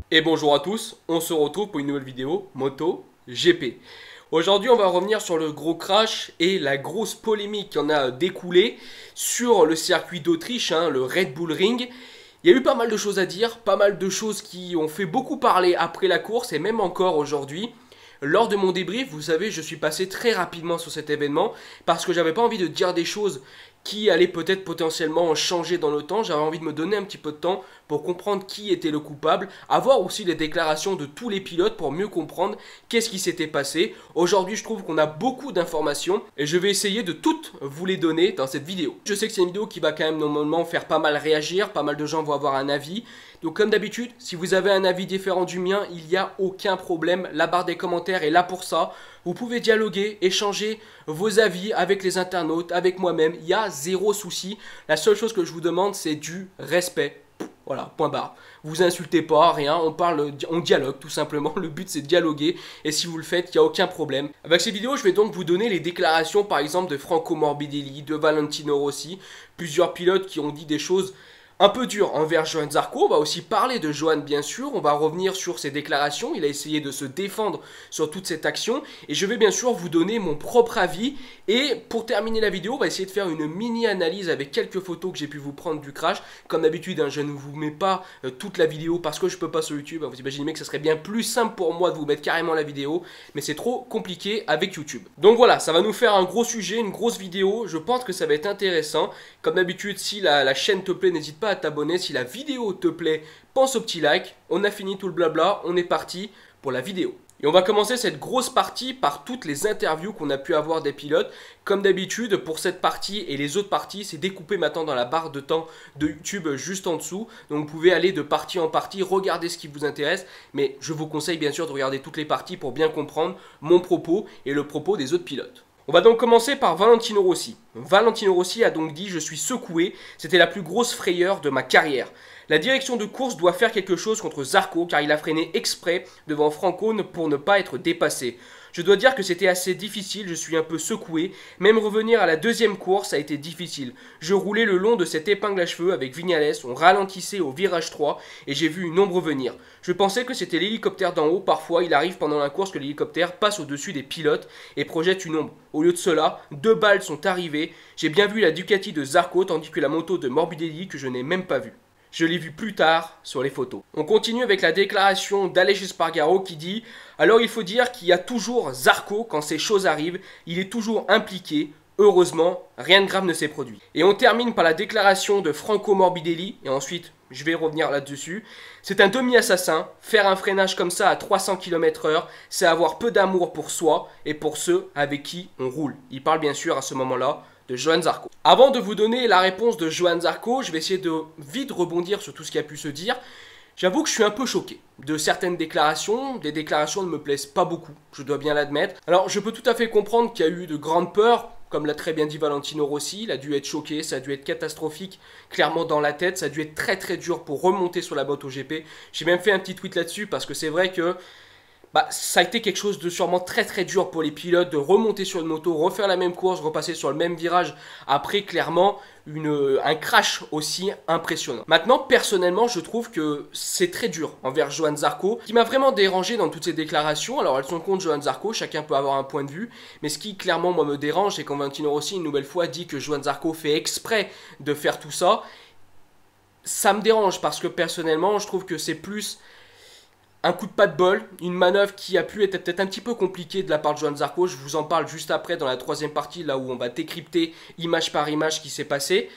Et bonjour à tous, on se retrouve pour une nouvelle vidéo Moto GP. Aujourd'hui on va revenir sur le gros crash et la grosse polémique qui en a découlé sur le circuit d'Autriche, le Red Bull Ring. Il y a eu pas mal de choses à dire, pas mal de choses qui ont fait beaucoup parler après la course et même encore aujourd'hui. Lors de mon débrief, vous savez, je suis passé très rapidement sur cet événement parce que j'avais pas envie de dire des choses qui allaient peut-être potentiellement changer dans le temps. J'avais envie de me donner un petit peu de temps pour comprendre qui était le coupable, avoir aussi les déclarations de tous les pilotes pour mieux comprendre qu'est-ce qui s'était passé. Aujourd'hui, je trouve qu'on a beaucoup d'informations et je vais essayer de toutes vous les donner dans cette vidéo. Je sais que c'est une vidéo qui va quand même normalement faire pas mal réagir, pas mal de gens vont avoir un avis. Donc comme d'habitude, si vous avez un avis différent du mien, il n'y a aucun problème. La barre des commentaires est là pour ça. Vous pouvez dialoguer, échanger vos avis avec les internautes, avec moi-même. Il y a zéro souci. La seule chose que je vous demande, c'est du respect. Voilà, point barre. Vous insultez pas, rien, on dialogue tout simplement. Le but c'est de dialoguer et si vous le faites, il n'y a aucun problème. Avec cette vidéo, je vais donc vous donner les déclarations par exemple de Franco Morbidelli, de Valentino Rossi, plusieurs pilotes qui ont dit des choses un peu dur envers Johann Zarco. On va aussi parler de Johann bien sûr, on va revenir sur ses déclarations, il a essayé de se défendre sur toute cette action et je vais bien sûr vous donner mon propre avis et pour terminer la vidéo on va essayer de faire une mini analyse avec quelques photos que j'ai pu vous prendre du crash. Comme d'habitude je ne vous mets pas toute la vidéo parce que je peux pas sur YouTube, vous imaginez que ce serait bien plus simple pour moi de vous mettre carrément la vidéo mais c'est trop compliqué avec YouTube. Donc voilà, ça va nous faire un gros sujet, une grosse vidéo, je pense que ça va être intéressant. Comme d'habitude si la chaîne te plaît n'hésite pas à t'abonner, si la vidéo te plaît, pense au petit like. On a fini tout le blabla, on est parti pour la vidéo. Et on va commencer cette grosse partie par toutes les interviews qu'on a pu avoir des pilotes. Comme d'habitude, pour cette partie et les autres parties, c'est découpé maintenant dans la barre de temps de YouTube juste en dessous. Donc vous pouvez aller de partie en partie, regarder ce qui vous intéresse. Mais je vous conseille bien sûr de regarder toutes les parties pour bien comprendre mon propos et le propos des autres pilotes. On va donc commencer par Valentino Rossi. Valentino Rossi a donc dit « Je suis secoué, c'était la plus grosse frayeur de ma carrière. La direction de course doit faire quelque chose contre Zarco car il a freiné exprès devant Franco pour ne pas être dépassé. Je dois dire que c'était assez difficile, je suis un peu secoué. Même revenir à la deuxième course a été difficile. Je roulais le long de cette épingle à cheveux avec Vignales, on ralentissait au virage 3 et j'ai vu une ombre venir. Je pensais que c'était l'hélicoptère d'en haut, parfois il arrive pendant la course que l'hélicoptère passe au-dessus des pilotes et projette une ombre. Au lieu de cela, 2 balles sont arrivées. J'ai bien vu la Ducati de Zarco tandis que la moto de Morbidelli que je n'ai même pas vue. Je l'ai vu plus tard sur les photos. On continue avec la déclaration d'Aleix Espargaro qui dit « Alors il faut dire qu'il y a toujours Zarco quand ces choses arrivent, il est toujours impliqué. Heureusement, rien de grave ne s'est produit. » Et on termine par la déclaration de Franco Morbidelli, et ensuite je vais revenir là-dessus. C'est un demi-assassin, faire un freinage comme ça à 300 km/h, c'est avoir peu d'amour pour soi et pour ceux avec qui on roule. Il parle bien sûr à ce moment-là de Johann Zarco. Avant de vous donner la réponse de Johann Zarco, je vais essayer de vite rebondir sur tout ce qui a pu se dire. J'avoue que je suis un peu choqué de certaines déclarations. Des déclarations ne me plaisent pas beaucoup, je dois bien l'admettre. Alors je peux tout à fait comprendre qu'il y a eu de grandes peurs, comme l'a très bien dit Valentino Rossi. Il a dû être choqué, ça a dû être catastrophique, clairement dans la tête. Ça a dû être très très dur pour remonter sur la moto GP. J'ai même fait un petit tweet là-dessus parce que c'est vrai que ça a été quelque chose de sûrement très très dur pour les pilotes de remonter sur une moto, refaire la même course, repasser sur le même virage après clairement un crash aussi impressionnant. Maintenant personnellement je trouve que c'est très dur envers Johann Zarco. Ce qui m'a vraiment dérangé dans toutes ces déclarations, alors elles sont contre Johann Zarco, chacun peut avoir un point de vue, mais ce qui clairement moi me dérange c'est quand Valentino Rossi une nouvelle fois dit que Johann Zarco fait exprès de faire tout ça. Ça me dérange parce que personnellement je trouve que c'est plus un coup de pas de bol, une manœuvre qui a pu être peut-être un petit peu compliquée de la part de Johann Zarco. Je vous en parle juste après dans la troisième partie, là où on va décrypter image par image ce qui s'est passé.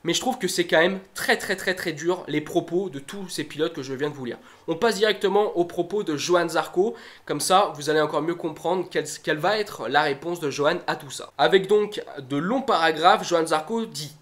Mais je trouve que c'est quand même très très dur les propos de tous ces pilotes que je viens de vous lire. On passe directement aux propos de Johann Zarco. Comme ça, vous allez encore mieux comprendre quelle va être la réponse de Johann à tout ça. Avec donc de longs paragraphes, Johann Zarco dit: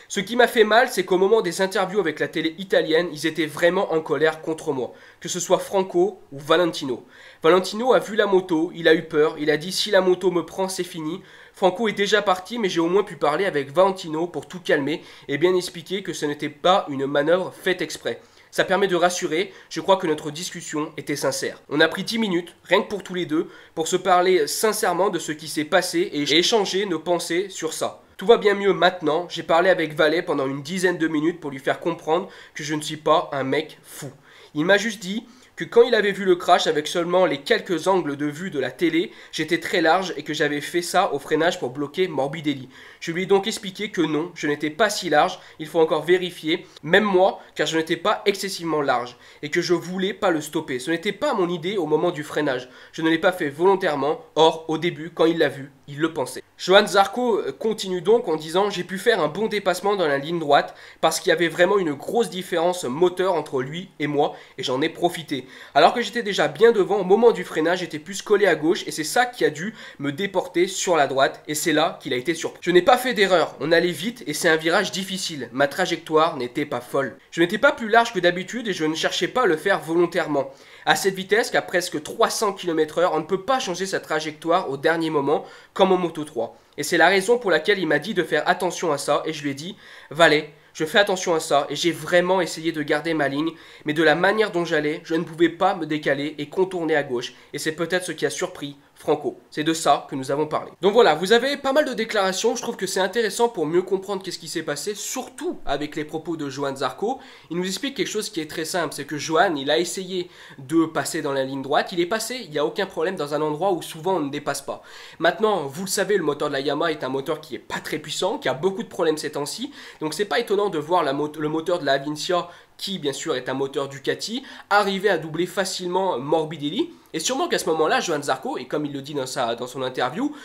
ce qui m'a fait mal, c'est qu'au moment des interviews avec la télé italienne, ils étaient vraiment en colère contre moi, que ce soit Franco ou Valentino. Valentino a vu la moto, il a eu peur, il a dit si la moto me prend, c'est fini. Franco est déjà parti, mais j'ai au moins pu parler avec Valentino pour tout calmer et bien expliquer que ce n'était pas une manœuvre faite exprès. Ça permet de rassurer, je crois que notre discussion était sincère. On a pris 10 minutes, rien que pour tous les deux, pour se parler sincèrement de ce qui s'est passé et échanger nos pensées sur ça. Tout va bien mieux maintenant, j'ai parlé avec Valet pendant une dizaine de minutes pour lui faire comprendre que je ne suis pas un mec fou. Il m'a juste dit que quand il avait vu le crash avec seulement les quelques angles de vue de la télé, j'étais très large et que j'avais fait ça au freinage pour bloquer Morbidelli. Je lui ai donc expliqué que non, je n'étais pas si large, il faut encore vérifier, même moi, car je n'étais pas excessivement large et que je voulais pas le stopper. Ce n'était pas mon idée au moment du freinage, je ne l'ai pas fait volontairement, or au début, quand il l'a vu, il le pensait. Johann Zarco continue donc en disant « J'ai pu faire un bon dépassement dans la ligne droite parce qu'il y avait vraiment une grosse différence moteur entre lui et moi et j'en ai profité. Alors que j'étais déjà bien devant, au moment du freinage, j'étais plus collé à gauche et c'est ça qui a dû me déporter sur la droite et c'est là qu'il a été surpris. Je n'ai pas fait d'erreur, on allait vite et c'est un virage difficile. Ma trajectoire n'était pas folle. Je n'étais pas plus large que d'habitude et je ne cherchais pas à le faire volontairement. À cette vitesse, qu'à presque 300 km/h, on ne peut pas changer sa trajectoire au dernier moment, comme en Moto 3. Et c'est la raison pour laquelle il m'a dit de faire attention à ça, et je lui ai dit, Valet, je fais attention à ça, et j'ai vraiment essayé de garder ma ligne, mais de la manière dont j'allais, je ne pouvais pas me décaler et contourner à gauche, et c'est peut-être ce qui a surpris Franco. C'est de ça que nous avons parlé. Donc voilà, vous avez pas mal de déclarations, je trouve que c'est intéressant pour mieux comprendre qu'est-ce qui s'est passé, surtout avec les propos de Johann Zarco. Il nous explique quelque chose qui est très simple, c'est que Johann, il a essayé de passer dans la ligne droite, il est passé, il n'y a aucun problème dans un endroit où souvent on ne dépasse pas. Maintenant, vous le savez, le moteur de la Yamaha est un moteur qui est pas très puissant, qui a beaucoup de problèmes ces temps-ci, donc c'est pas étonnant de voir le moteur de la Avincia, qui bien sûr est un moteur Ducati, arriver à doubler facilement Morbidelli. Et sûrement qu'à ce moment-là, Johann Zarco, et comme il le dit dans son interview,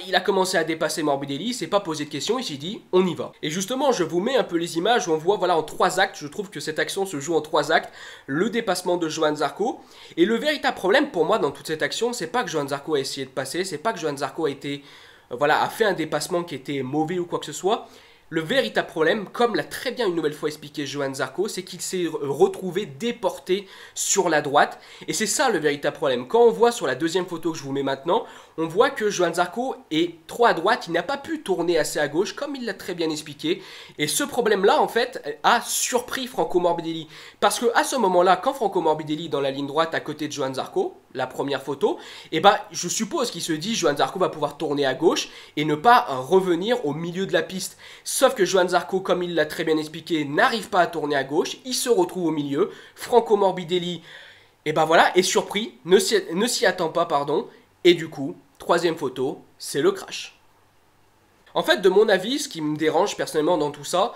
il a commencé à dépasser Morbidelli, il s'est pas posé de questions, il s'est dit on y va. Et justement, je vous mets un peu les images où on voit voilà en 3 actes, je trouve que cette action se joue en 3 actes, le dépassement de Johann Zarco. Et le véritable problème pour moi dans toute cette action, c'est pas que Johann Zarco a essayé de passer, c'est pas que Johann Zarco a fait un dépassement qui était mauvais ou quoi que ce soit. Le véritable problème, comme l'a très bien une nouvelle fois expliqué Johann Zarco, c'est qu'il s'est retrouvé déporté sur la droite. Et c'est ça le véritable problème. Quand on voit sur la deuxième photo que je vous mets maintenant, on voit que Johann Zarco est trop à droite, il n'a pas pu tourner assez à gauche, comme il l'a très bien expliqué. Et ce problème-là, en fait, a surpris Franco Morbidelli. Parce qu'à ce moment-là, quand Franco Morbidelli est dans la ligne droite à côté de Johann Zarco, la première photo, je suppose qu'il se dit Johann Zarco va pouvoir tourner à gauche et ne pas revenir au milieu de la piste. Sauf que Johann Zarco, comme il l'a très bien expliqué, n'arrive pas à tourner à gauche, il se retrouve au milieu. Franco Morbidelli, est surpris, ne s'y attend pas, pardon, et du coup, troisième photo, c'est le crash. En fait, de mon avis, ce qui me dérange personnellement dans tout ça,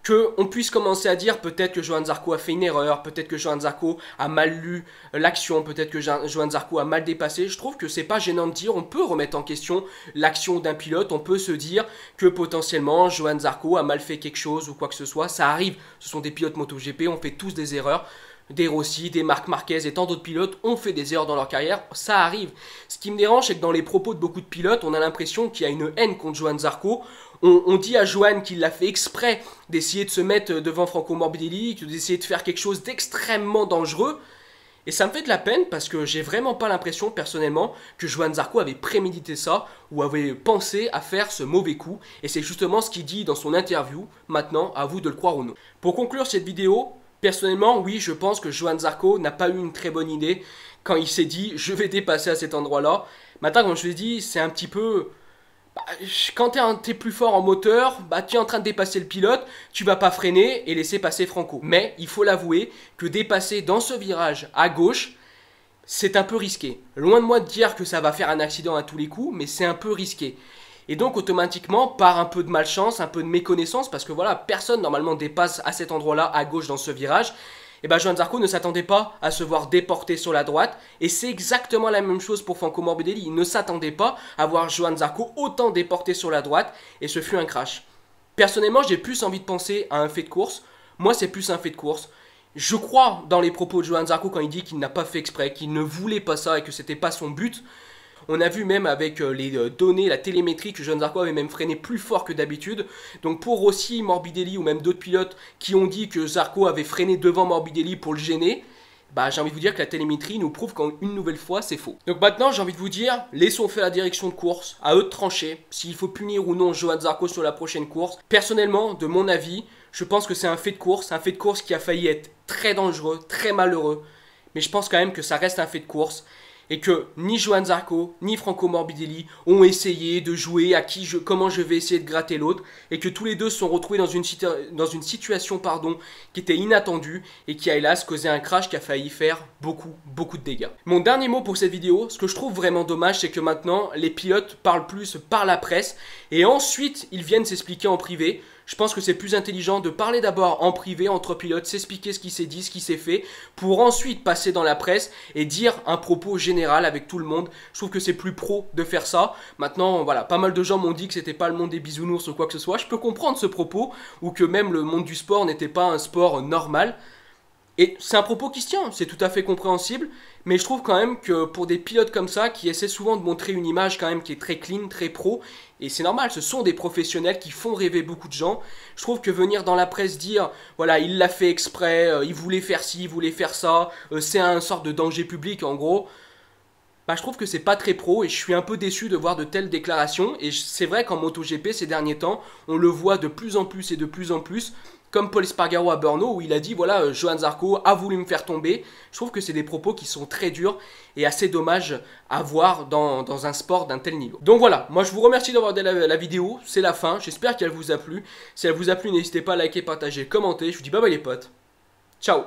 qu'on puisse commencer à dire peut-être que Johann Zarco a fait une erreur, peut-être que Johann Zarco a mal lu l'action, peut-être que Johann Zarco a mal dépassé. Je trouve que c'est pas gênant de dire, on peut remettre en question l'action d'un pilote, on peut se dire que potentiellement Johann Zarco a mal fait quelque chose ou quoi que ce soit. Ça arrive, ce sont des pilotes MotoGP, on fait tous des erreurs. Des Rossi, des Marc Marquez et tant d'autres pilotes ont fait des erreurs dans leur carrière, ça arrive. Ce qui me dérange, c'est que dans les propos de beaucoup de pilotes, on a l'impression qu'il y a une haine contre Johann Zarco. On dit à Johann qu'il l'a fait exprès d'essayer de se mettre devant Franco Morbidelli, d'essayer de faire quelque chose d'extrêmement dangereux. Et ça me fait de la peine parce que j'ai vraiment pas l'impression personnellement que Johann Zarco avait prémédité ça ou avait pensé à faire ce mauvais coup. Et c'est justement ce qu'il dit dans son interview. Maintenant, à vous de le croire ou non. Pour conclure cette vidéo, personnellement, oui, je pense que Johann Zarco n'a pas eu une très bonne idée quand il s'est dit « je vais dépasser à cet endroit-là ». Maintenant, comme je l'ai dit, c'est un petit peu... quand t'es plus fort en moteur, tu es en train de dépasser le pilote, tu vas pas freiner et laisser passer Franco. Mais il faut l'avouer que dépasser dans ce virage à gauche, c'est un peu risqué. Loin de moi de dire que ça va faire un accident à tous les coups, mais c'est un peu risqué. Et donc automatiquement, par un peu de malchance, un peu de méconnaissance, parce que voilà, personne normalement dépasse à cet endroit-là à gauche dans ce virage, et Johann Zarco ne s'attendait pas à se voir déporté sur la droite, et c'est exactement la même chose pour Franco Morbidelli. Il ne s'attendait pas à voir Johann Zarco autant déporté sur la droite, et ce fut un crash. Personnellement, j'ai plus envie de penser à un fait de course. Moi, c'est plus un fait de course. Je crois dans les propos de Johann Zarco quand il dit qu'il n'a pas fait exprès, qu'il ne voulait pas ça et que c'était pas son but. On a vu même avec les données, la télémétrie, que Johann Zarco avait même freiné plus fort que d'habitude. Donc pour Rossi, Morbidelli ou même d'autres pilotes qui ont dit que Zarco avait freiné devant Morbidelli pour le gêner, j'ai envie de vous dire que la télémétrie nous prouve qu'une nouvelle fois c'est faux. Donc maintenant j'ai envie de vous dire, laissons faire la direction de course, à eux de trancher, s'il faut punir ou non Johann Zarco sur la prochaine course. Personnellement, de mon avis, je pense que c'est un fait de course qui a failli être très dangereux, très malheureux. Mais je pense quand même que ça reste un fait de course. et que ni Johann Zarco, ni Franco Morbidelli ont essayé de jouer à comment je vais essayer de gratter l'autre, et que tous les deux se sont retrouvés dans une situation qui était inattendue, et qui a hélas causé un crash qui a failli faire beaucoup de dégâts. Mon dernier mot pour cette vidéo, ce que je trouve vraiment dommage, c'est que maintenant, les pilotes parlent plus par la presse, et ensuite, ils viennent s'expliquer en privé. Je pense que c'est plus intelligent de parler d'abord en privé entre pilotes, s'expliquer ce qui s'est dit, ce qui s'est fait, pour ensuite passer dans la presse et dire un propos général avec tout le monde. Je trouve que c'est plus pro de faire ça. Maintenant, voilà, pas mal de gens m'ont dit que c'était pas le monde des bisounours ou quoi que ce soit. Je peux comprendre ce propos, ou que même le monde du sport n'était pas un sport normal. Et c'est un propos qui se tient, c'est tout à fait compréhensible, mais je trouve quand même que pour des pilotes comme ça, qui essaient souvent de montrer une image quand même qui est très clean, très pro, et c'est normal, ce sont des professionnels qui font rêver beaucoup de gens, je trouve que venir dans la presse dire, voilà, il l'a fait exprès, il voulait faire ci, il voulait faire ça, c'est un sorte de danger public en gros, bah, je trouve que c'est pas très pro, et je suis un peu déçu de voir de telles déclarations, et c'est vrai qu'en MotoGP ces derniers temps, on le voit de plus en plus et de plus en plus, comme Paul Espargaro à Brno, où il a dit, voilà, Johann Zarco a voulu me faire tomber. Je trouve que c'est des propos qui sont très durs et assez dommages à voir dans un sport d'un tel niveau. Donc voilà, moi je vous remercie d'avoir regardé la vidéo, c'est la fin, j'espère qu'elle vous a plu. Si elle vous a plu, n'hésitez pas à liker, partager, commenter. Je vous dis bye bye les potes, ciao.